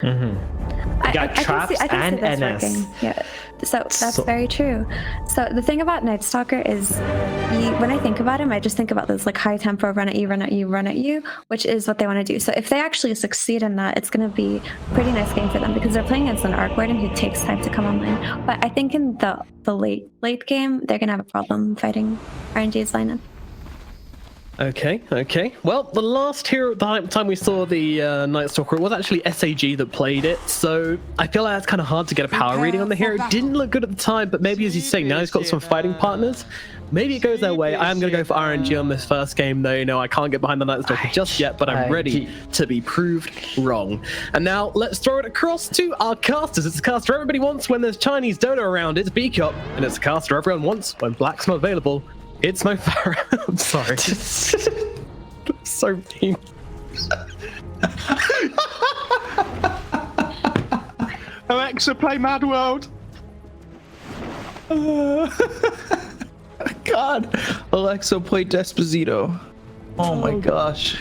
You got traps and NS. Yeah, so that's very true. So the thing about Night Stalker is, when I think about him, I just think about this like high tempo run at you, run at you, run at you, which is what they want to do. So if they actually succeed in that, it's going to be a pretty nice game for them because they're playing against an Arc Warden who takes time to come online. But I think in the late game, they're going to have a problem fighting RNG's lineup. Okay. Well, the last time we saw the Night Stalker, it was actually SAG that played it, so I feel like it's kind of hard to get a power reading on the hero. It didn't look good at the time, but maybe as you say, now he's got some fighting partners. Maybe it goes their way. I am going to go for RNG on this first game, though. You know, I can't get behind the Night Stalker just yet, but I'm ready to be proved wrong. And now let's throw it across to our casters. It's a caster everybody wants when there's Chinese Dota around. It's B-Cup, and it's a caster everyone wants when Black's not available. It's Mo Farah. I'm sorry. So mean. Alexa, play Mad World. God. Alexa, play Despacito. Oh my gosh.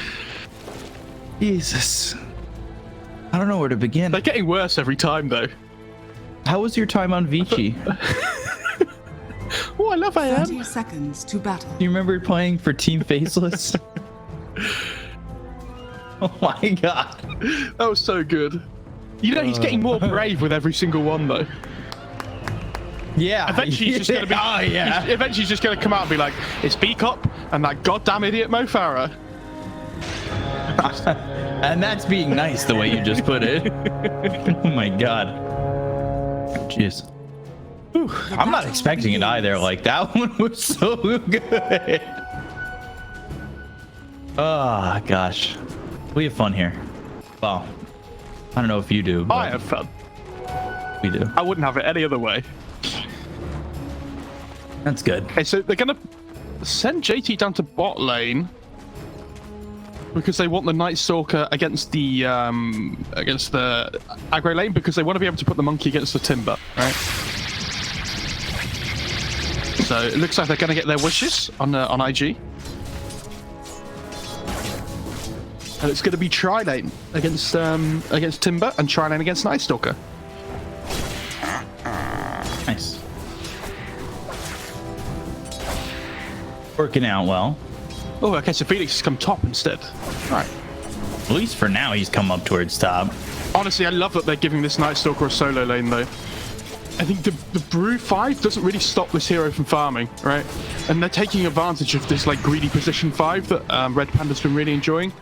Jesus. I don't know where to begin. They're getting worse every time, though. How was your time on Vici? Oh, I love AM. 30 seconds to battle. Do you remember playing for Team Faceless? Oh my god. That was so good. You know, he's getting more brave with every single one, though. Yeah. Eventually, he's just going to be. Oh, yeah. Eventually, he's just going to come out and be like, it's B-Cup and that goddamn idiot Mo Farah. And that's being nice, the way you just put it. Oh my god. Jeez. I'm not expecting it either. Like, that one was so good. Oh gosh, we have fun here. Well, I don't know if you do. I have fun. We do. I wouldn't have it any other way. That's good. Okay, so they're gonna send JT down to bot lane because they want the Night Stalker against the aggro lane because they want to be able to put the monkey against the Timber, right? So it looks like they're going to get their wishes on IG. And it's going to be tri-lane against Timber and tri-lane against Night Stalker. Nice. Working out well. Oh, okay, so Felix has come top instead. Right. At least for now, he's come up towards top. Honestly, I love that they're giving this Night Stalker a solo lane, though. I think the Brew 5 doesn't really stop this hero from farming, right? And they're taking advantage of this like greedy position 5 that Red Panda's been really enjoying.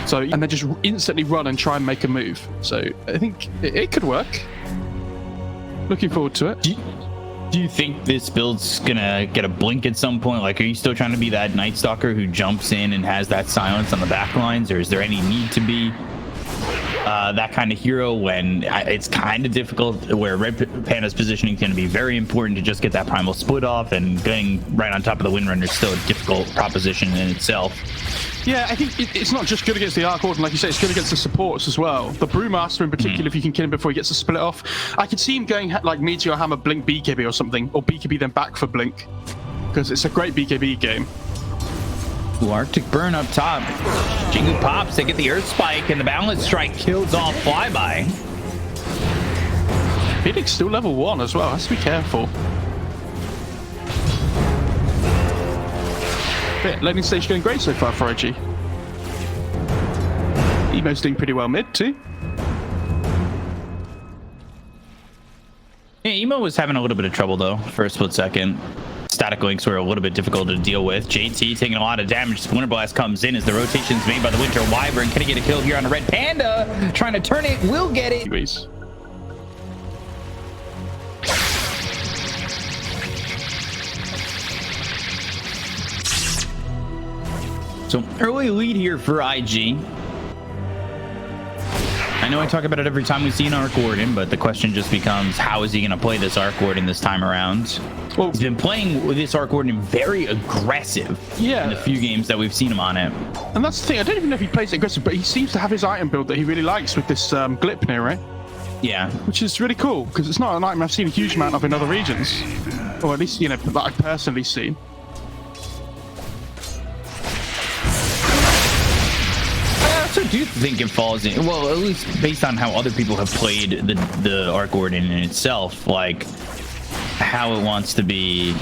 So, and they just instantly run and try and make a move. So I think it could work. Looking forward to it. Do you think this build's gonna get a blink at some point? Like, are you still trying to be that Night Stalker who jumps in and has that silence on the back lines, or is there any need to be that kind of hero when it's kind of difficult, where Red Panda's positioning is going to be very important to just get that primal split off, and getting right on top of the Windrunner is still a difficult proposition in itself? Yeah, I think it's not just good against the Arc Warden, like you say, it's good against the supports as well. The Brewmaster in particular, if you can kill him before he gets a split off. I could see him going like Meteor Hammer, Blink BKB or something, or BKB then back for Blink, because it's a great BKB game. Ooh, Arctic Burn up top. Jingu pops, they get the Earth Spike, and the Balance Strike kills off Flyby. Felix still level 1 as well, has to be careful. Yeah, laning stage going great so far for IG. Emo's doing pretty well mid too. Yeah, Emo was having a little bit of trouble though for a split second. Static links were a little bit difficult to deal with. JT taking a lot of damage. Splinter Blast comes in as the rotation's made by the Winter Wyvern. Can he get a kill here on a Red Panda? Trying to turn it, will get it. Anyways. So early lead here for IG. I know I talk about it every time we see an Arc Warden, but the question just becomes, how is he going to play this Arc Warden this time around? Well, he's been playing with this Arc Warden very aggressive in the few games that we've seen him on it. And that's the thing, I don't even know if he plays it aggressive, but he seems to have his item build that he really likes with this Glipnir, right? Yeah. Which is really cool, because it's not an item I've seen a huge amount of in other regions. Or at least, you know, that I've personally seen. I also do think it falls in, well, at least based on how other people have played the Arc Warden in itself, like how it wants to be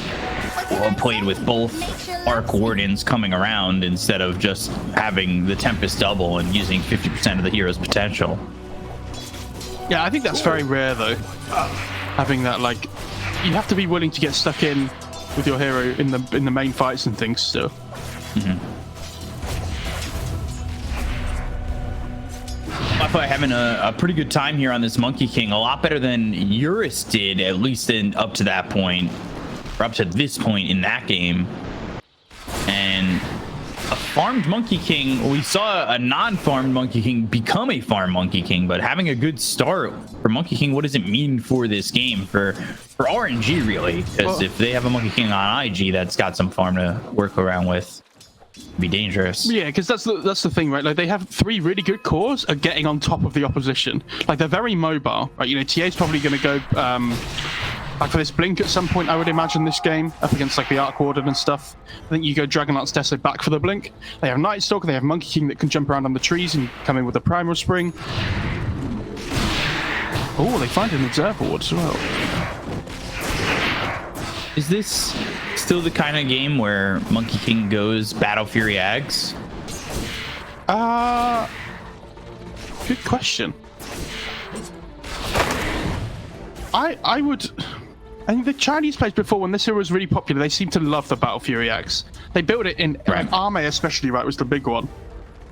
played with both Arc Wardens coming around instead of just having the Tempest double and using 50% of the hero's potential. Yeah, I think that's very rare though. Having that, like, you have to be willing to get stuck in with your hero in the main fights and things still. I feel like having a pretty good time here on this Monkey King, a lot better than Eurus did, at least up to that point, or up to this point in that game. And a farmed Monkey King, we saw a non-farmed Monkey King become a farmed Monkey King, but having a good start for Monkey King, what does it mean for this game, for RNG really? Because if they have a Monkey King on IG that's got some farm to work around with, it'd be dangerous. Yeah, because that's the thing, right? Like, they have 3 really good cores at getting on top of the opposition. Like, they're very mobile, right? You know, TA's probably going to go like for this blink at some point, I would imagine, this game up against like the Arc Warden and stuff. I think you go Dragonlance Deso back for the blink. They have Night Stalker, they have Monkey King that can jump around on the trees and come in with a Primal Spring. Oh, they find an Observer Ward as well. Is this still the kind of game where Monkey King goes Battle Fury Ags? Good question. I think the Chinese players before, when this hero was really popular, they seemed to love the Battle Fury Axe. They built it in Arme especially, right, was the big one.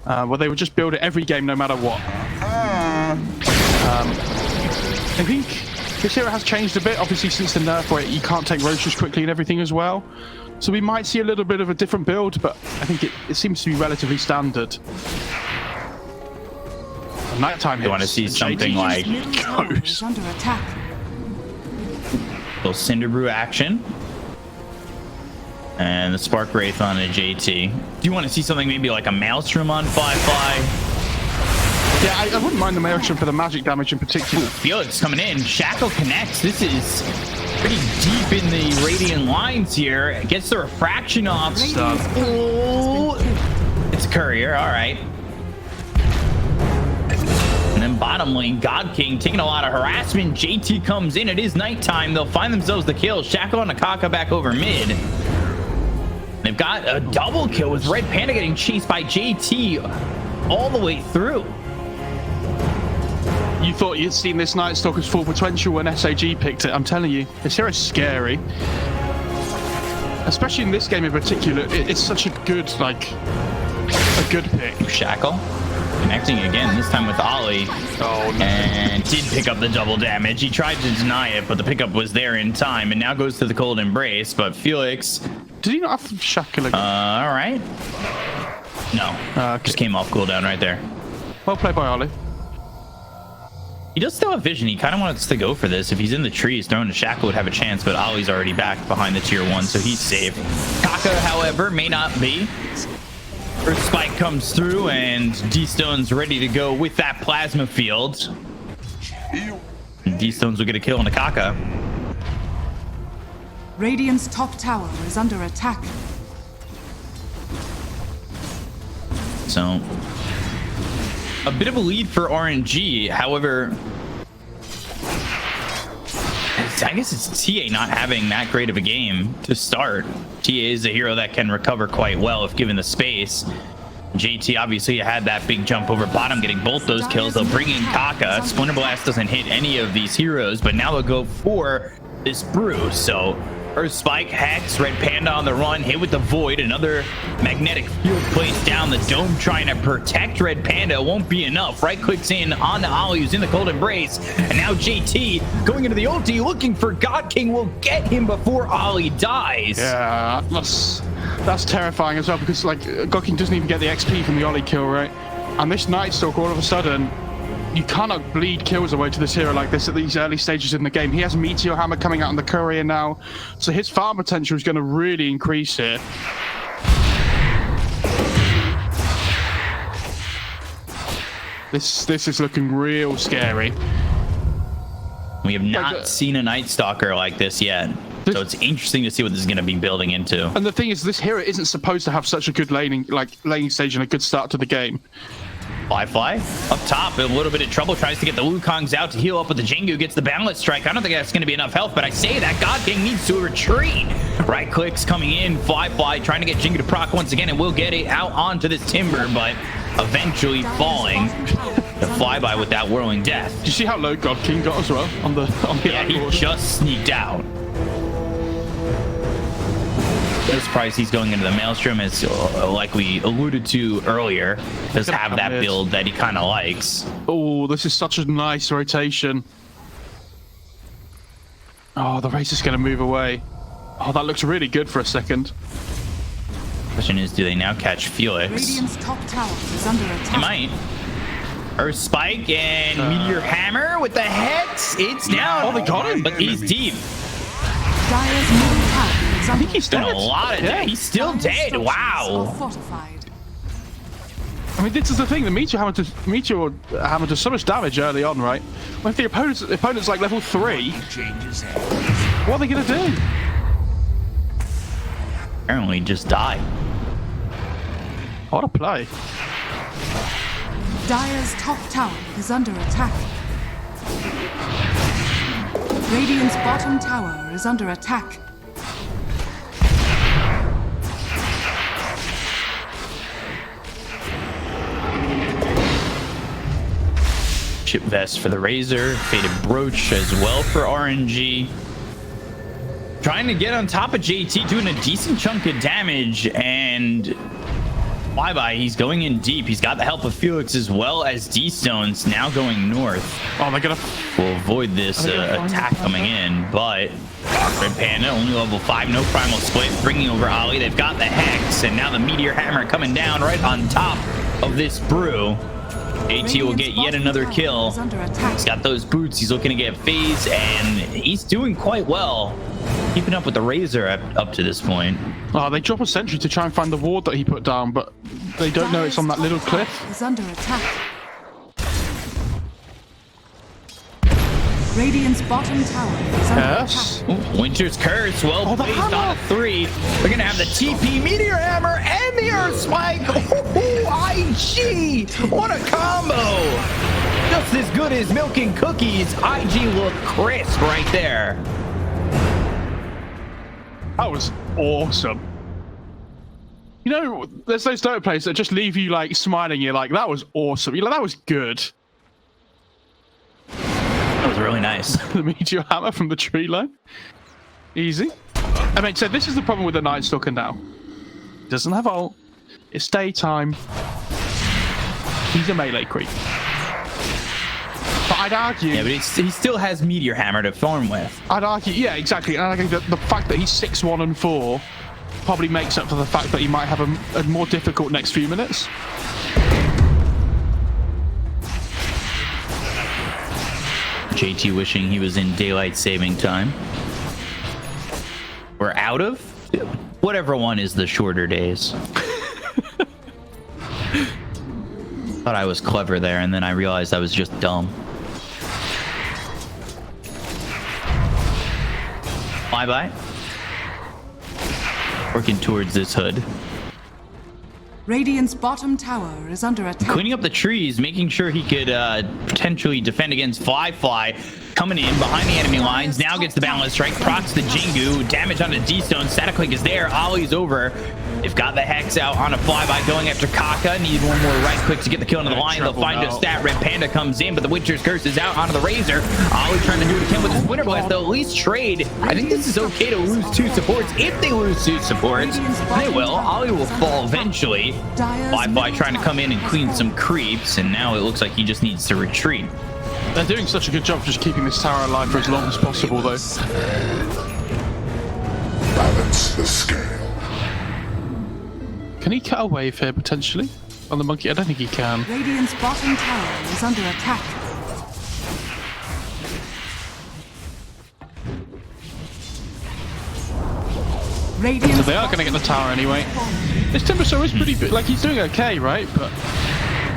Where they would just build it every game no matter what. I think this hero has changed a bit, obviously, since the nerf where you can't take roaches quickly and everything as well. So we might see a little bit of a different build, but I think it seems to be relatively standard. Nighttime hits. You want to see something like Ghost. Under attack. Little Cinder Brew action. And the Spark Wraith on a JT. Do you want to see something maybe like a Maelstrom on Firefly? Yeah, I wouldn't mind the Maelstrom for the magic damage in particular. Felix coming in. Shackle connects. This is pretty deep in the Radiant lines here. Gets the refraction off. Oh, it's Courier. All right. And then bottom lane, God King taking a lot of harassment. JT comes in. It is nighttime. They'll find themselves the kill. Shackle and Akaka back over mid. They've got a double kill with Red Panda getting chased by JT all the way through. You thought you'd seen this Night Stalker's full potential when SAG picked it. I'm telling you, this hero's scary. Especially in this game in particular, it's such a good, a good pick. Shackle connecting again, this time with Ollie. Oh, no. And did pick up the double damage. He tried to deny it, but the pickup was there in time, and now goes to the Cold Embrace. But Felix... Did he not have Shackle again? All right. No. Okay. Just came off cooldown right there. Well played by Ollie. He does still have vision. He kind of wants to go for this. If he's in the trees, throwing a Shackle would have a chance, but Ollie's already back behind the tier 1, so he's safe. Kaka, however, may not be. First spike comes through, and D-Stone's ready to go with that plasma field. And D-Stones will get a kill on the Kaka. Radiant's top tower is under attack. So, a bit of a lead for RNG. However, I guess it's TA not having that great of a game to start. TA is a hero that can recover quite well if given the space. JT obviously had that big jump over bottom, getting both those kills. They'll bring in Kaka. Splinter Blast doesn't hit any of these heroes, but now they'll go for this Brew. So Earth Spike, Hex, Red Panda on the run, hit with the Void. Another magnetic field placed down the dome, trying to protect Red Panda. Won't be enough. Right clicks in on the Ollie, who's in the Cold Embrace. And now JT going into the ulti, looking for God King, will get him before Ollie dies. Yeah, that's terrifying as well, because God King doesn't even get the XP from the Ollie kill, right? And this Night Stalker, all of a sudden, you cannot bleed kills away to this hero like this at these early stages in the game. He has Meteor Hammer coming out on the Courier now, so his farm potential is going to really increase here. This is looking real scary. We have not seen a Night Stalker like this yet. So it's interesting to see what this is going to be building into. And the thing is, this hero isn't supposed to have such a good laning stage and a good start to the game. Fly up top, a little bit of trouble, tries to get the Wukongs out to heal up with the Jingu, gets the balance strike. I don't think that's going to be enough health, but I say that God King needs to retreat. Right clicks coming in, Fly trying to get Jingu to proc once again, and we'll get it out onto this Timber, but eventually falling. The flyby with that whirling death. Do you see how low God King got as well on the Yeah, he just sneaked out. No surprise he's going into the Maelstrom, as like we alluded to earlier, does have that build that he kind of likes. Oh, this is such a nice rotation. Oh, the race is going to move away. Oh, that looks really good for a second. Question is, do they now catch Felix? Radiant's top tower is under attack. They might. Earth Spike and Meteor Hammer with the Hex. It's down. Oh, they got him. But he's deep. Dire's middle tower is I under think he's Done dead. a lot of damage. He's still Dire's dead. structures Wow. are fortified. I mean, this is the thing. The Meteor Hammer does so much damage early on, right? Well, if the opponent's like level 3, what are they going to do? Apparently just die. What a play. Dire's top tower is under attack. Radiant's bottom tower is under attack. Chip Vest for the Razor. Faded Brooch as well for RNG. Trying to get on top of JT, doing a decent chunk of damage, and Flyby, he's going in deep. He's got the help of Felix as well as D-Stones now going north. Oh, they're going to... Will avoid this attack coming in, but Red Panda only level 5, no primal split, bringing over Ollie. They've got the Hex, and now the Meteor Hammer coming down right on top of this brew. AT will get yet another kill. He's got those boots. He's looking to get phase, and he's doing quite well, keeping up with the Razor up to this point. Oh, they drop a sentry to try and find the ward that he put down, but they don't know it's on that little cliff. Is under attack. Radiant's bottom tower is under Yes. attack. Winter's Curse, well the placed hammer. on a 3. We're gonna have the TP Meteor Hammer and the Earth Spike. IG, what a combo! Just as good as milking cookies. IG looked crisp right there. That was awesome. You know, there's those Dota players that just leave you like smiling. You're like, that was awesome. You're like, that was good. That was really nice. The Meteor Hammer from the tree line. Easy. I mean, so this is the problem with the Night Stalker now. Doesn't have ult. It's daytime. He's a melee creep. But I'd argue... Yeah, but he still has Meteor Hammer to farm with. I'd argue, yeah, exactly. And I think that the fact that he's 6-1 and 4 probably makes up for the fact that he might have a more difficult next few minutes. JT wishing he was in daylight saving time. We're out of whatever one is the shorter days. Thought I was clever there, and then I realized I was just dumb. Flyby. Working towards this hood. Radiant's bottom tower is under attack. Cleaning up the trees, making sure he could potentially defend against Fly. Coming in behind the enemy lines, now gets the balance strike, procs the Jingu, damage on the D-Stone, static link is there, Ollie's over. They've got the Hex out on a Flyby going after Kaka, need one more right click to get the kill into the line, they'll find a stat, Red Panda comes in, but the Winter's Curse is out onto the Razor. Ollie trying to do it again with his Winter Blast, they'll at least trade. I think this is okay to lose 2 supports. If they lose 2 supports, they will. Ollie will fall eventually. Fly trying to come in and clean some creeps, and now it looks like he just needs to retreat. They're doing such a good job just keeping this tower alive for as long as possible, though. Balance the scale. Can he cut a wave here, potentially? On the monkey? I don't think he can. Radiant's bottom tower is under attack. Radiant's So they are going to get the tower anyway. This Timbersaw is pretty good. Like, he's doing okay, right? But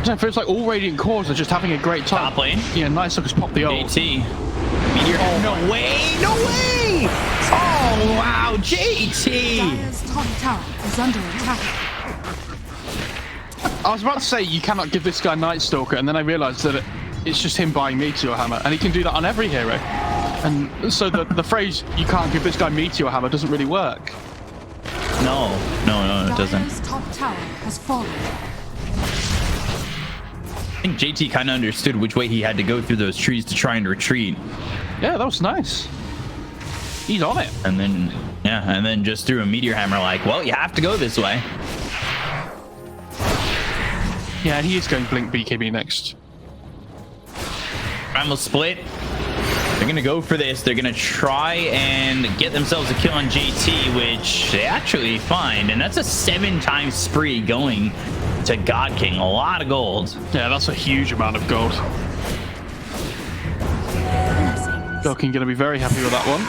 it feels like all Radiant cores are just having a great time. Top lane. Yeah, Night Stalker's popped the ult. AT. Meteor. No way! No way! Oh, wow, JT! Dire's top tower is under attack. I was about to say you cannot give this guy Night Stalker, and then I realized that it's just him buying Meteor Hammer, and he can do that on every hero. And so the phrase "you can't give this guy Meteor Hammer" doesn't really work. No, it doesn't. Dire's top tower has fallen. I think JT kind of understood which way he had to go through those trees to try and retreat. Yeah, that was nice. He's on it. And then just threw a Meteor Hammer like, well, you have to go this way. Yeah, and he is going Blink BKB next. Primal Split. They're going to go for this. They're going to try and get themselves a kill on JT, which they actually find. And that's a 7-time spree going to God King. A lot of gold. Yeah, that's a huge amount of gold. God King going to be very happy with that one.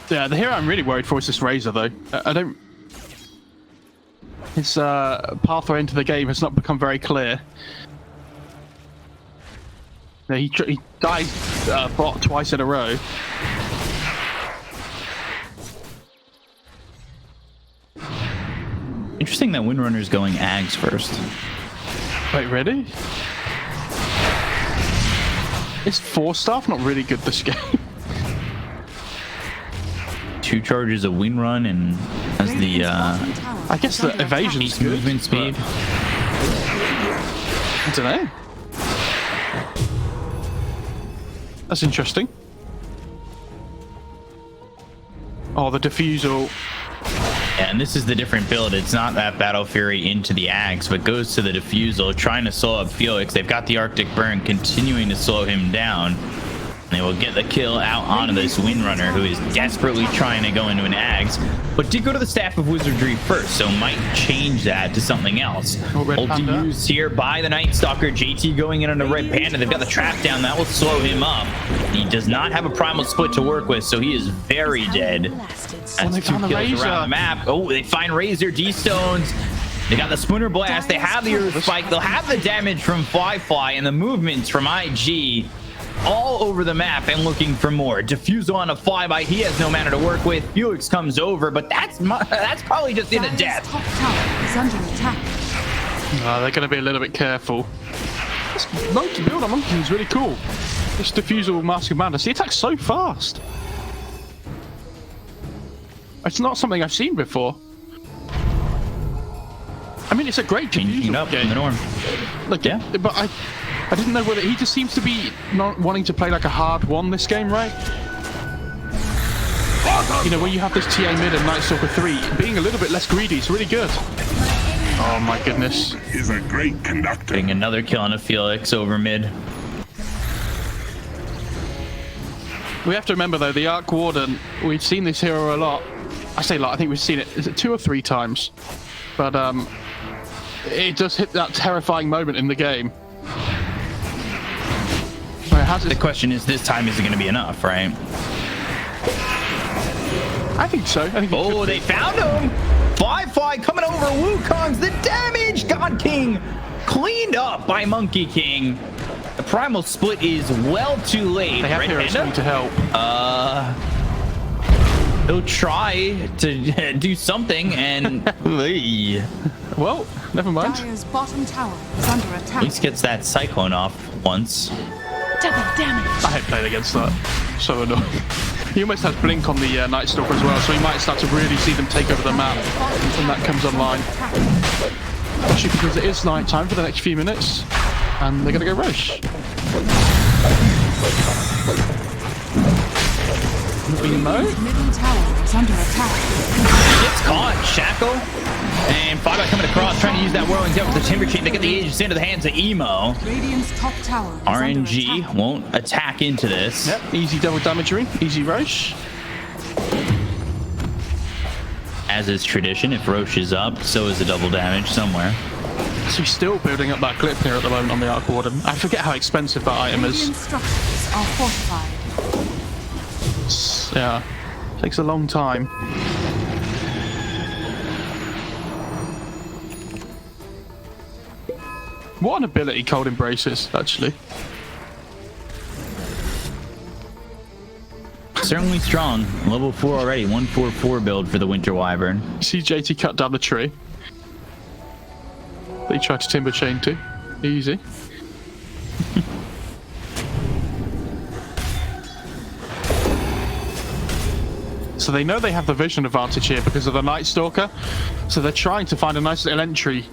Yeah, the hero I'm really worried for is this Razor, though. I don't... His pathway into the game has not become very clear. Yeah, he died bot twice in a row. Interesting that Windrunner's going Ags first. Wait, really? Is 4-staff not really good this game? 2 charges of Windrun and has the I guess the evasion's good. movement speed. I don't know. That's interesting. Oh, the diffusal. Yeah, and this is the different build. It's not that Battle Fury into the Axe, but goes to the Diffusal, trying to slow up Felix. They've got the Arctic Burn continuing to slow him down. They will get the kill out onto this Windrunner, who is desperately trying to go into an Axe, but did go to the Staff of Wizardry first, so might change that to something else. Ulti used here by the Night Stalker. JT going in on the Red Panda. They've got the trap down. That will slow him up. He does not have a Primal Split to work with, so he is very dead. That's 2 kills around the map. Oh, they find Razor, D-Stones. They got the Spooner Blast. They have the Earth Spike. They'll have the damage from Fly and the movements from IG. All over the map and looking for more. Diffusal on a flyby. He has no mana to work with. Felix comes over, but that's probably just in a death. Top tower is under attack. They're going to be a little bit careful. This monkey build on monkey is really cool. This Diffusal Mask of Madness. He attacks so fast. It's not something I've seen before. I mean, it's a great changing up in the norm. Look, yeah, but I didn't know whether he just seems to be not wanting to play like a hard one this game, right? You know, when you have this TA mid and Night Stalker 3, being a little bit less greedy is really good. Oh my goodness. He's a great conductor. Getting another kill on a Felix over mid. We have to remember though, the Arc Warden, we've seen this hero a lot. I say a lot, I think we've seen it, is it 2 or 3 times? But it does hit that terrifying moment in the game. The question is, this time is it going to be enough, right? I think so. Oh, they found him! Fly coming over. Wukong's the damage. God King cleaned up by Monkey King. The Primal Split is well too late. They have heroes coming to help. They'll try to do something and well, never mind. Dire's bottom tower is under attack. At least gets that Cyclone off once. Double damage. I hate playing against that. So annoying. He almost has Blink on the Night Stalker as well, so he might start to really see them take over the map when that comes online. Especially because it is night time for the next few minutes, and they're going to go Roche. Middle tower is under attack. He gets caught, Shackle, and Flyby coming across, trying to use that Whirling Death with the Timber Chain. They get the Aegis into the hands of Emo. Radiant's top tower is RNG under attack. won't attack into this. Yep, easy double damagery, easy Roche. As is tradition, if Roche is up, so is the double damage somewhere. So he's still building up that clip here at the moment on the Arc Warden. I forget how expensive that item is. Radiant structures are fortified. Yeah, takes a long time. What an ability Cold Embraces, actually. Certainly strong. Level 4 already. 144 build for the Winter Wyvern. See JT cut down the tree. They tried to timber chain too. Easy. So they know they have the vision advantage here because of the Night Stalker. So they're trying to find a nice little entry.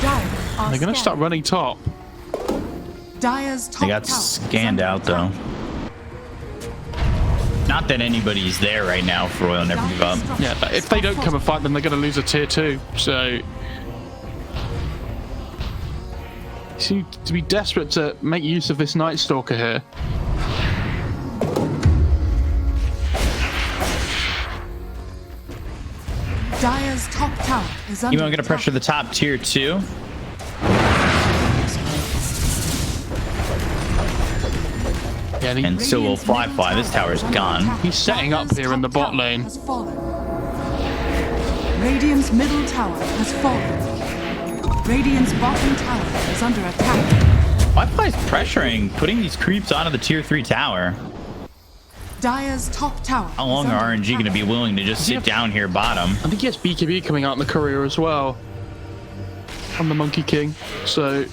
They're going to start running top. Dire's top They got tower scanned is out though. Not that anybody's there right now for Royal Never Give Up. Yeah, but if they don't come and fight, then they're going to lose a tier 2. So seem to be desperate to make use of this Night Stalker here. Dire's top tower is under You want to get a pressure the top tier 2? Yeah, And so will Fly. This tower's gone. He's setting up here in the bot lane. Radiant's middle tower has fallen. Radiant's bottom tower is under attack. Wi-Fi's pressuring, putting these creeps onto the tier 3 tower. Dire's top tower. How long are RNG going to be willing to just sit down here bottom? I think he has BKB coming out in the courier as well. On the Monkey King. So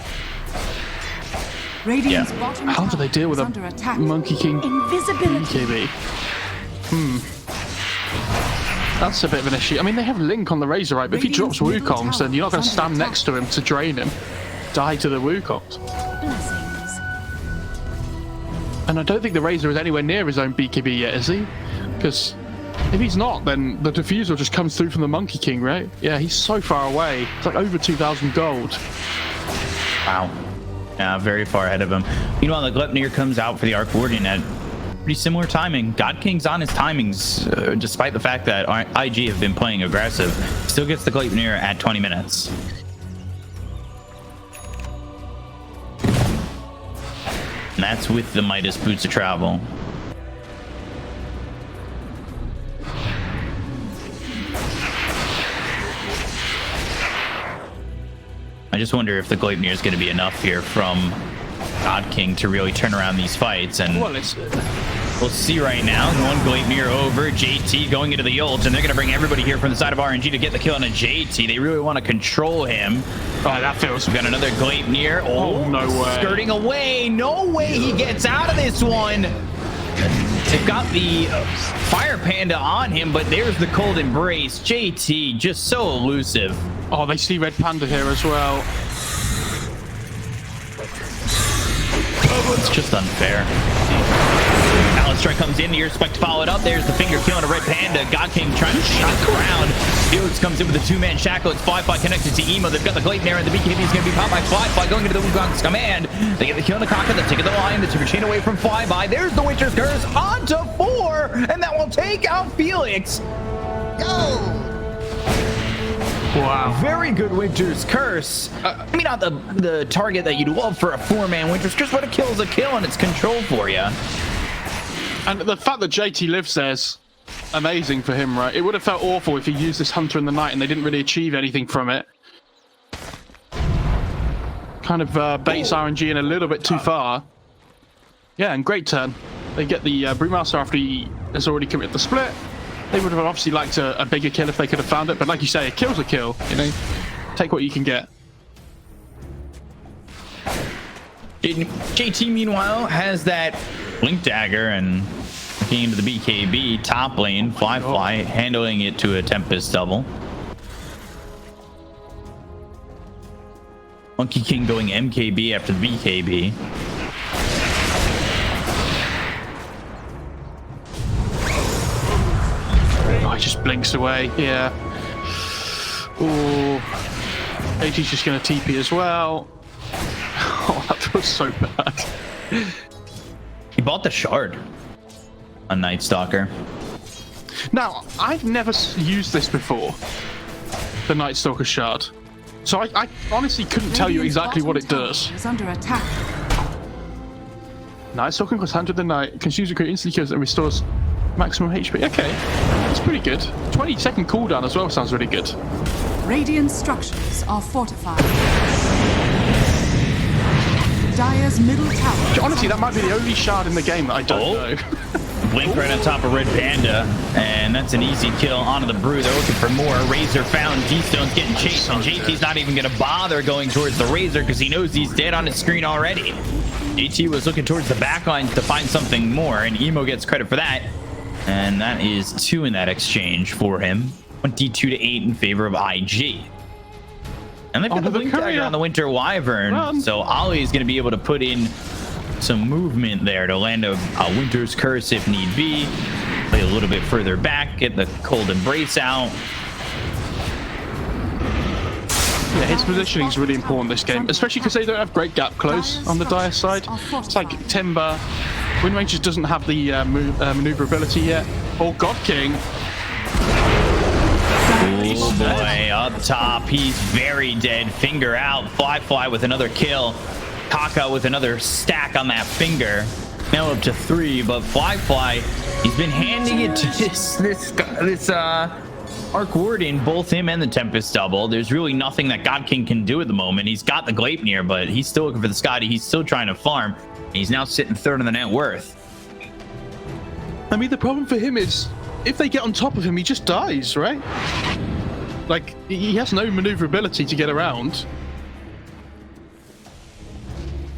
Radiant's Yeah. bottom how do tower they deal with is a under attack. Monkey King Invisibility. BKB? That's a bit of an issue. I mean, they have Link on the Razor, right? But if he drops Wukongs, then you're not going to stand next to him to drain him. Die to the Wukongs. Blessings. And I don't think the Razor is anywhere near his own BKB yet, is he? Because if he's not, then the diffusal just comes through from the Monkey King, right? Yeah, he's so far away. It's like over 2,000 gold. Wow. Yeah, very far ahead of him. Meanwhile, the Gleipnir comes out for the Arc Warden at pretty similar timing. God King's on his timings, despite the fact that IG have been playing aggressive. Still gets the Gleipnir at 20 minutes. And that's with the Midas boots of travel. I just wonder if the Gleipnir is going to be enough here from God King to really turn around these fights. And Well, it's... we'll see right now. One Gleipnir over, JT going into the ult, and they're going to bring everybody here from the side of RNG to get the kill on a JT. They really want to control him. Oh, that feels... We've got another Gleipnir. Oh, no way. Skirting away. No way he gets out of this one. They've got the Fire Panda on him, but there's the Cold Embrace. JT, just so elusive. Oh, they see Red Panda here as well. It's just unfair. Alistair comes in here, expect to follow it up. There's the finger kill on a Red Panda. God King trying to shock around. Felix comes in with a 2-man shackle. It's Fly connected to Emo. They've got the Gleipnir, and the BKB is going to be popped by Fly going into the Wukong's command. They get the kill on the Kaka. They take the line. The Timber chain away from Fly. There's the Witcher's Curse onto 4, and that will take out Felix. Go! Wow. Very good Winter's Curse. I mean, not the target that you'd love for a 4-man Winter's Curse, but a kill is a kill, and it's control for you. And the fact that JT lives there's amazing for him, right? It would have felt awful if he used this Hunter in the night and they didn't really achieve anything from it. Kind of baits RNG in a little bit too far. Yeah, and great turn. They get the Brewmaster after he has already committed the split. They would have obviously liked a bigger kill if they could have found it, but like you say, a kill's a kill, you know? Take what you can get. JT, meanwhile, has that Blink Dagger and looking into the BKB top lane. Fly handling it to a Tempest double. Monkey King going MKB after the BKB. Oh, he just blinks away. Yeah. Ooh. AT's just going to TP as well. Oh, that feels so bad. He bought the shard on Night Stalker. Now, I've never used this before. The Night Stalker shard. So I honestly couldn't tell you exactly what it does. Is under attack. Night Stalker plus 100 the night. Consumes a crit, instantly kills and restores maximum HP. Okay. That's pretty good. 20-second cooldown as well sounds really good. Radiant structures are fortified. Dire's middle tower. Honestly, that might be the only shard in the game that I don't know. Blink right on top of Red Panda, and that's an easy kill onto the Brew. They're looking for more. Razor found. D-Stone's getting chased, and JT's not even going to bother going towards the Razor because he knows he's dead on his screen already. JT was looking towards the back lines to find something more, and Emo gets credit for that. And that is 2 in that exchange for him. 22-8 in favor of IG. And they've got the Blink Dagger on the Winter Wyvern, so Ollie is going to be able to put in some movement there to land a Winter's Curse if need be. Play a little bit further back, get the Cold Embrace out. Yeah, his positioning is really important this game, especially because they don't have great gap close on the Dire side. It's like Timber. Wind Rangers doesn't have the maneuverability yet. Or God King. Oh boy, up top, he's very dead. Finger out. Fly with another kill. Kaka with another stack on that finger. Now up to 3, but Fly, he's been handing it to this Arc Warden, both him and the Tempest double. There's really nothing that God King can do at the moment. He's got the Gleipnir, but he's still looking for the Scotty. He's still trying to farm. He's now sitting 3rd in the net worth. I mean, the problem for him is if they get on top of him, he just dies, right? Like, he has no maneuverability to get around.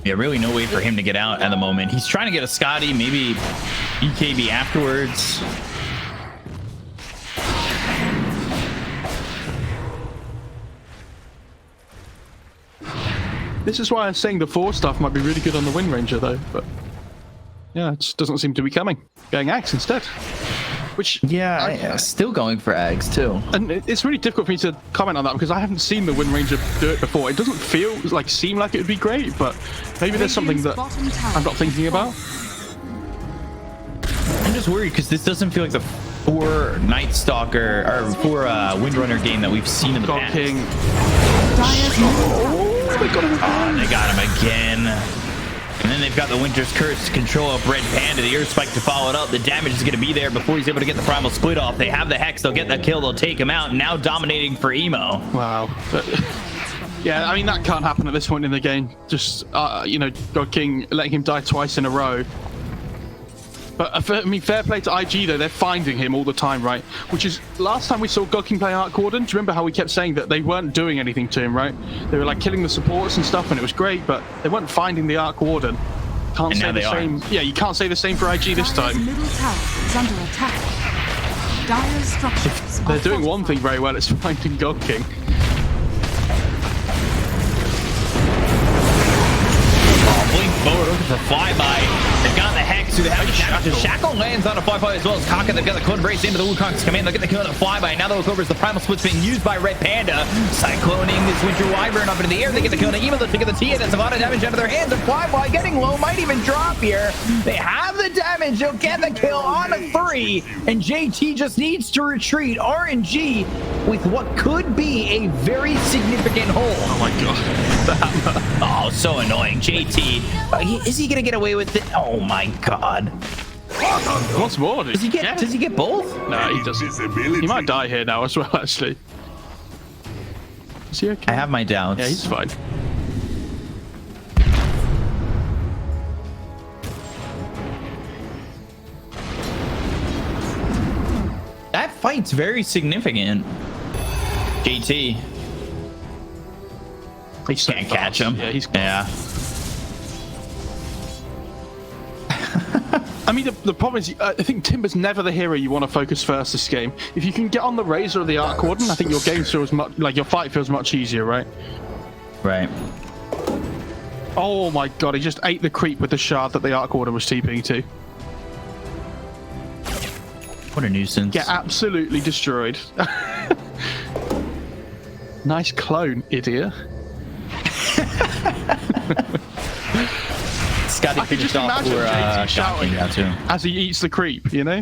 Yeah, really no way for him to get out at the moment. He's trying to get a Scotty, maybe EKB afterwards. This is why I'm saying the 4 stuff might be really good on the Wind Ranger, though. But yeah, it just doesn't seem to be coming. Going Axe instead. Which Still going for Ags too. And it's really difficult for me to comment on that because I haven't seen the Wind Ranger do it before. It doesn't seem like it would be great, but maybe there's something that I'm not thinking about. I'm just worried because this doesn't feel like the 4 Night Stalker or 4 Windrunner game that we've seen in the past. King. They got him again. And then they've got the Winter's Curse to control up Red Panda. The Earth Spike to follow it up. The damage is going to be there before he's able to get the Primal Split off. They have the Hex. They'll get that kill. They'll take him out. Now dominating for Emo. Wow. Yeah, I mean, that can't happen at this point in the game. Just, God King letting him die twice in a row. But, I mean, fair play to IG, though. They're finding him all the time, right? Which is, last time we saw God King play Arc Warden, do you remember how we kept saying that they weren't doing anything to him, right? They were, like, killing the supports and stuff, and it was great, but they weren't finding the Arc Warden. Can't say the same. Yeah, you can't say the same for IG this time. Middle tower is under attack. Dire structures. They're doing one thing very well, it's finding God King. Blink forward, looking for Flyby. They've got the Hex, who they have the Shackle lands on a Flyby as well as Kaka. They've got the Code Embrace into the Wukong's command. They'll get the kill on the Flyby. Now the look over as the Primal Split's being used by Red Panda. Cycloning this Winter Wyvern up into the air. They get the kill on the Emo. They'll take the T. That's a lot of damage out of their hands. The Flyby getting low, might even drop here. They have the damage. They'll get the kill on a 3. And JT just needs to retreat. RNG with what could be a very significant hole. Oh my god. Oh, so annoying. JT, is he gonna get away with it? Oh my god. What's more? Does he get both? No, he doesn't. He might die here now as well, actually. Is he okay? I have my doubts. Yeah, he's fine. That fight's very significant. JT. He can't catch him. Yeah, he's... Yeah. I mean, the problem is, I think Timber's never the hero you want to focus first this game. If you can get on the Razor or the Arc Warden, I think your game feels your fight feels much easier, right? Right. Oh my god, he just ate the creep with the shard that the Arc Warden was TPing to. What a nuisance. Get absolutely destroyed. Nice clone, idiot. Scotty I could just imagine JT shouting as he eats the creep, you know?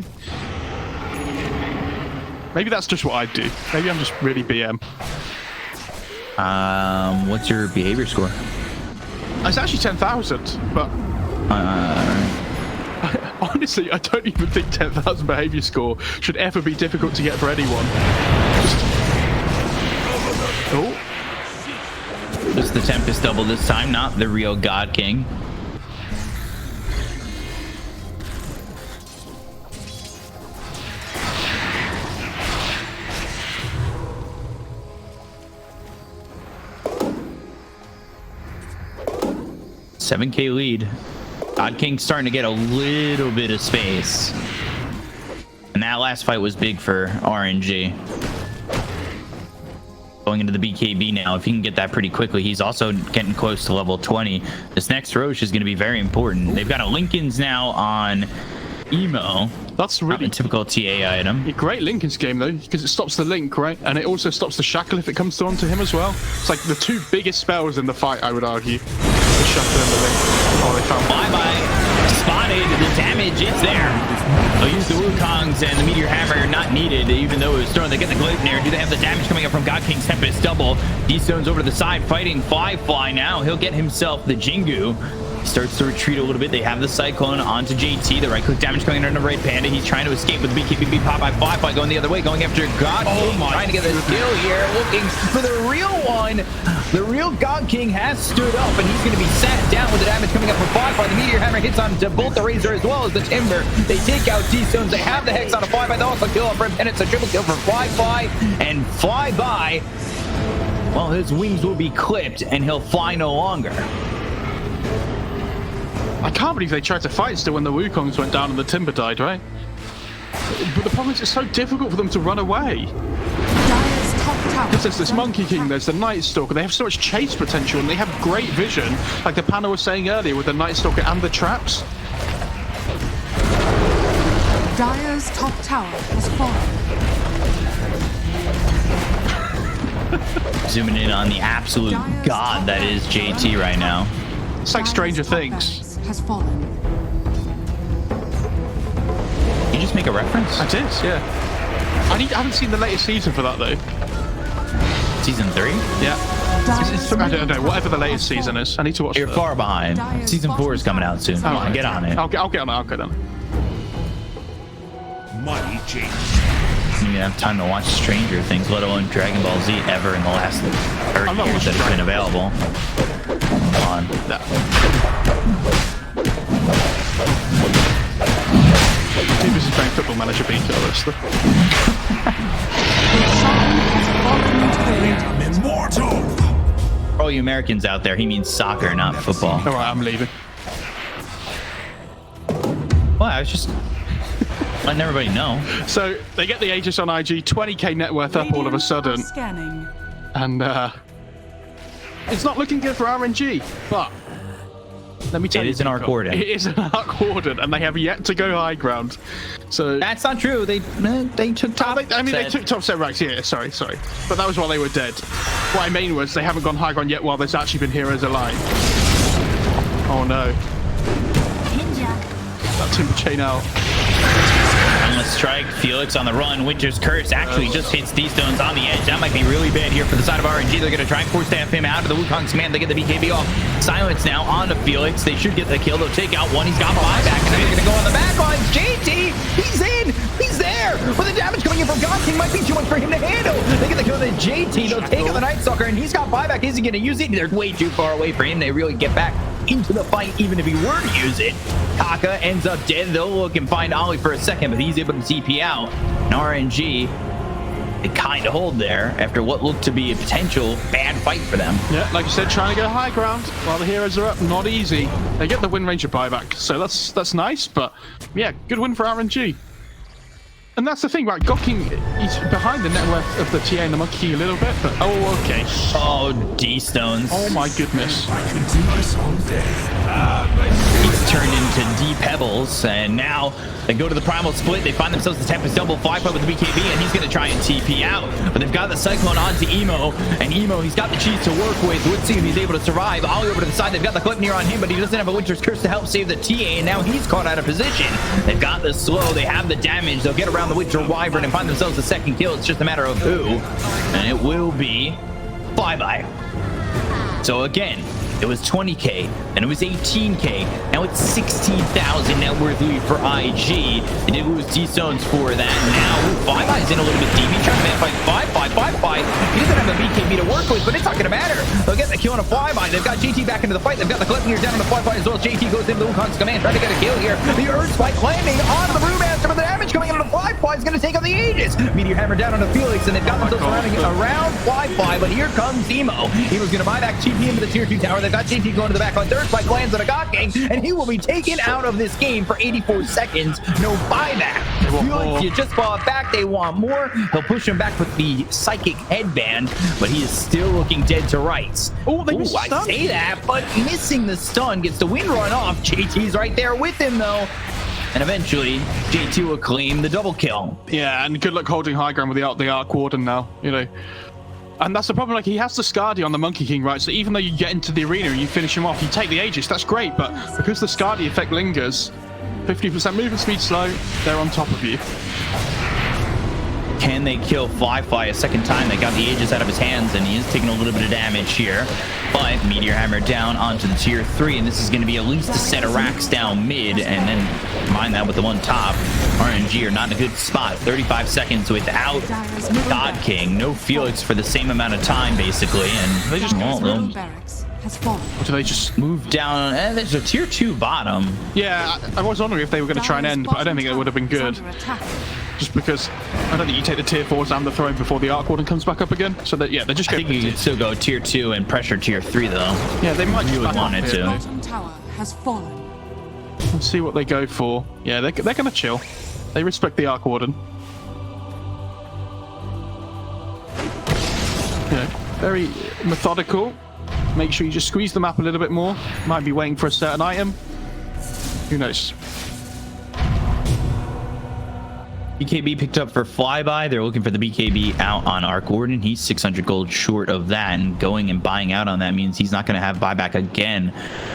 Maybe that's just what I'd do. Maybe I'm just really BM. What's your behavior score? It's actually 10,000, but... honestly, I don't even think 10,000 behavior score should ever be difficult to get for anyone. Just the Tempest double this time, not the real God King. 7K lead. God King's starting to get a little bit of space. And that last fight was big for RNG. Going into the BKB now. If he can get that pretty quickly, he's also getting close to level 20. This next Roche is going to be very important. They've got a Lincoln's now on Emo. That's really a typical TA item. A great Lincoln's game though, because it stops the link, right? And it also stops the shackle if it comes onto him as well. It's like the two biggest spells in the fight, I would argue. The shackle and the link. Oh, they found Bye-bye. Spotted. The damage is there. They'll use the Wukongs and the Meteor Hammer not needed, even though it was thrown. They get the Gleipnir. Do they have the damage coming up from God King's Tempest double? D-Stone's over to the side fighting Fly now. He'll get himself the Jingu. He starts to retreat a little bit. They have the Cyclone onto JT. The right-click damage coming in on the Red Panda. He's trying to escape with the BKB pop by Fly going the other way, going after God King. Trying to get this kill here, looking for the real one. The real God King has stood up, and he's going to be sat down with the damage coming up from Fly. The Meteor Hammer hits on to both the Razor as well as the Timber. They take out T-Stones. They have the Hex on a Fly. They also kill off Red Panda. It's a triple kill for Fly and Fly. Well, his wings will be clipped, and he'll fly no longer. I can't believe they tried to fight still when the Wukongs went down and the Timber died, right? But the problem is it's so difficult for them to run away. Because there's this Monkey King, there's the Night Stalker. They have so much chase potential and they have great vision, like the panel was saying earlier with the Night Stalker and the traps. Dire's top tower has fallen. Zooming in on the absolute god that is JT right now. It's like Stranger Things. Has fallen. You just make a reference? I did, yeah. I haven't seen the latest season for that though. Season 3? Yeah. I don't know, whatever the latest season is. I need to watch. You're far behind. Season 4 is coming out soon. Come on, get on it. I'll get on it. I'll get on it. Mighty change. You didn't have time to watch Stranger Things, let alone Dragon Ball Z ever in the last 30 years that it's been available. Come on. No. Maybe this is playing Football Manager beta, honestly. I'm immortal. For all you Americans out there, he means soccer, not football. All right, I'm leaving. Well, I was just letting everybody know. So they get the Aegis on IG, 20k net worth up all of a sudden. Scanning. And it's not looking good for RNG, but let me tell you. It is an Arc Warden. It is an Arc Warden, and they have yet to go high ground. So that's not true. They took top. They took top set racks. Yeah, sorry. But that was while they were dead. What I mean was they haven't gone high ground yet while there's actually been heroes alive. Oh no. That Timber chain out. Endless strike, Felix on the run. Winter's Curse actually just hits D-Stones on the edge. That might be really bad here for the side of RNG. They're going to try and force staff him out of the Wukong's command. They get the BKB off. Silence now onto Felix. They should get the kill. They'll take out one. He's got buyback, and then they're going to go on the back line. JT, he's in. He's there. But the damage coming in from God King might be too much for him to handle. They get the kill to JT. They'll take out the Night Stalker, and he's got buyback. Is he going to use it? They're way too far away for him. They really get back into the fight, even if he were to use it. Kaka ends up dead. They'll look and find Ollie for a second, but he's able to TP out. And RNG, they kind of hold there after what looked to be a potential bad fight for them. Yeah, like you said, trying to get high ground while the heroes are up. Not easy. They get the win range of buyback, so that's nice. But yeah, good win for RNG. And that's the thing, right? Gokking, he's behind the net worth of the TA and the Monkey King a little bit, but oh, okay. Oh, D-Stones. Oh my goodness. I can do this all day. He's turned into D-Pebbles, and now they go to the Primal Split. They find themselves the Tempest double 5-5 with the BKB, and he's going to try and TP out. But they've got the Cyclone onto Emo, and Emo, he's got the cheese to work with. Let's see if he's able to survive. Ollie over to the side. They've got the Gleipnir on him, but he doesn't have a Winter's Curse to help save the TA, and now he's caught out of position. They've got the slow. They have the damage. They'll get around the Winter Wyvern and find themselves the second kill. It's just a matter of who, and it will be Flyby. So again, it was 20k, and it was 18k. Now it's 16,000 net worth lead for IG. They did lose D-Stones for that. Now Flyby's in a little bit deep. He's trying to man fight 5-5. He doesn't have the BKB to work with, but it's not going to matter. They'll get the kill on a Flyby. They've got JT back into the fight. They've got the Gleipnir down on the Flyby as well. JT goes into the Wukong's command, trying to get a kill here. The Earth Spike landing on the Brewmaster, but the damage coming in on the Flyby is going to take out the Aegis. Meteor Hammer down on the Felix, and they've got themselves surrounding around Flyby, but here comes Emo. Emo's going to buy back TP into the tier 2 tower. They've got JT going to the back line. Third spike lands on a God King, and he will be taken out of this game for 84 seconds. No buyback. Felix, you just bought back. They want more. He'll push him back with the psychic headband, but he is still looking dead to rights. Oh, they I say that, but missing the stun gets the wind run off. JT's right there with him, though. And eventually, JT will claim the double kill. Yeah, and good luck holding high ground with the Arc Warden now, you know. And that's the problem, like, he has the Skadi on the Monkey King, right? So even though you get into the arena and you finish him off, you take the Aegis, that's great, but because the Skadi effect lingers, 50% movement speed slow, they're on top of you. Can they kill Fly a second time? They got the Aegis out of his hands, and he is taking a little bit of damage here. But Meteor Hammer down onto the tier 3, and this is going to be at least a set of racks down mid, and then combine that with the one top. RNG are not in a good spot. 35 seconds without God King. No Felix for the same amount of time, basically, and they just Or do they just move down? There's a tier 2 bottom. Yeah, I was wondering if they were going to try and end, but I don't think it would have been good. Just because I don't think you take the tier 4s and the throne before the Arc Warden comes back up again. So that, yeah, they just. I think you could still go tier 2 and pressure tier 3 though. Yeah, they might. You would want it to. Bottom tower has fallen. Let's see what they go for. Yeah, they're going to chill. They respect the Arc Warden. Yeah, very methodical. Make sure you just squeeze the map a little bit more. Might be waiting for a certain item. Who knows? BKB picked up for Flyby. They're looking for the BKB out on Arc Warden. He's 600 gold short of that, and going and buying out on that means he's not going to have buyback again.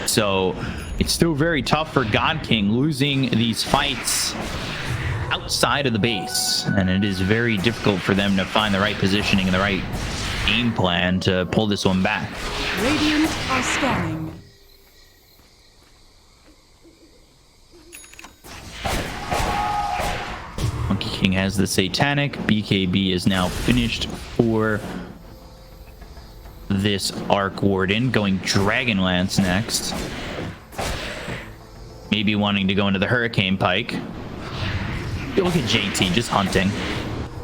So it's still very tough for God King, losing these fights outside of the base, and it is very difficult for them to find the right positioning and the right game plan to pull this one back. Radiant are scanning. Monkey King has the Satanic. BKB is now finished for this Arc Warden. Going Dragonlance next. Maybe wanting to go into the Hurricane Pike. Look at JT just hunting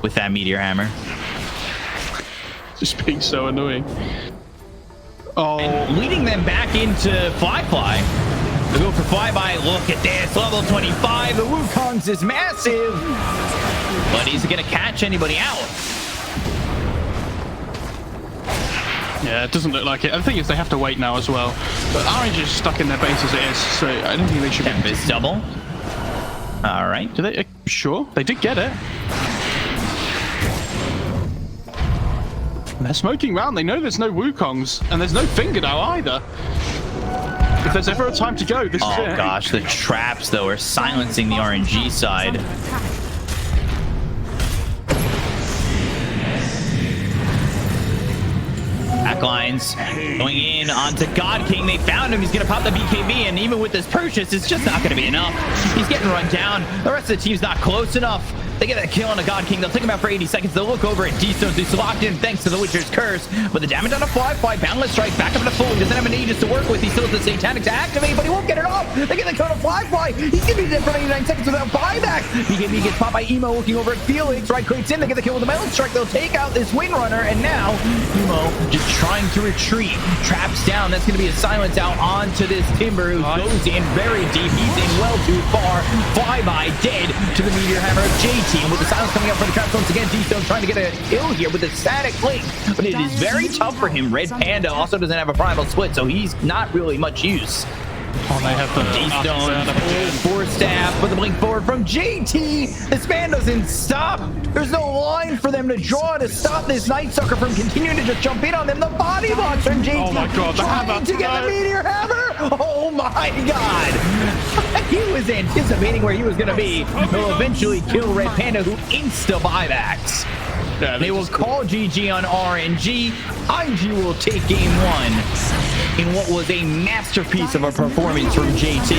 with that Meteor Hammer. Just being so annoying. Oh, And leading them back into Fly. They go for Flyby. Look at this. Level 25. The Wukong's is massive. But he's going to catch anybody out. yeah, it doesn't look like it. The thing is, they have to wait now as well. But RNG is stuck in their base as it is, so I don't think they should be. Tempest double. All right. Do they? Sure, they did get it. And they're smoking round. They know there's no Wukongs, and there's no Fingernail either. If there's ever a time to go, this is it. Oh gosh, the traps though are silencing the RNG side. Backlines going in onto God King. They found him. He's going to pop the BKB, and even with this purchase, it's just not going to be enough. He's getting run down. The rest of the team's not close enough. They get that kill on a God King. They'll take him out for 80 seconds. They'll look over at D-Stones. He's locked in thanks to the Witcher's Curse. But the damage on a Fly, Boundless Strike, back up to full. He doesn't have an Aegis to work with. He still has the Satanic to activate, but he won't get it off. They get the kill on a Fly. He's going to be dead for 89 seconds without buyback. BKB gets popped by Emo looking over at Felix. Right clicks in. They get the kill with the Melon Strike. They'll take out this Windrunner, and now Emo just trying to retreat. Traps down. That's going to be a silence out onto this Timber, who goes in very deep. He's in well too far. Flyby dead to the Meteor Hammer of JT, and with the silence coming up for the traps once again, D-Stone trying to get a kill here with a static link, but it is very tough for him. Red Panda also doesn't have a primal split, so he's not really much use. Oh, they have the D-Stone, force staff, but the blink forward from JT. This man doesn't stop. There's no line for them to draw to stop this Night Sucker from continuing to just jump in on them. The body blocks from JT. Oh my god, the trying hammer. to get the Meteor Hammer. Oh my god. He was anticipating where he was going to be. He'll eventually kill Red Panda, who insta-buybacks. Yeah, They will call GG on RNG. IG will take game 1 in what was a masterpiece of a performance from JT.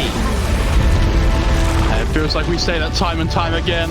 It feels like we say that time and time again.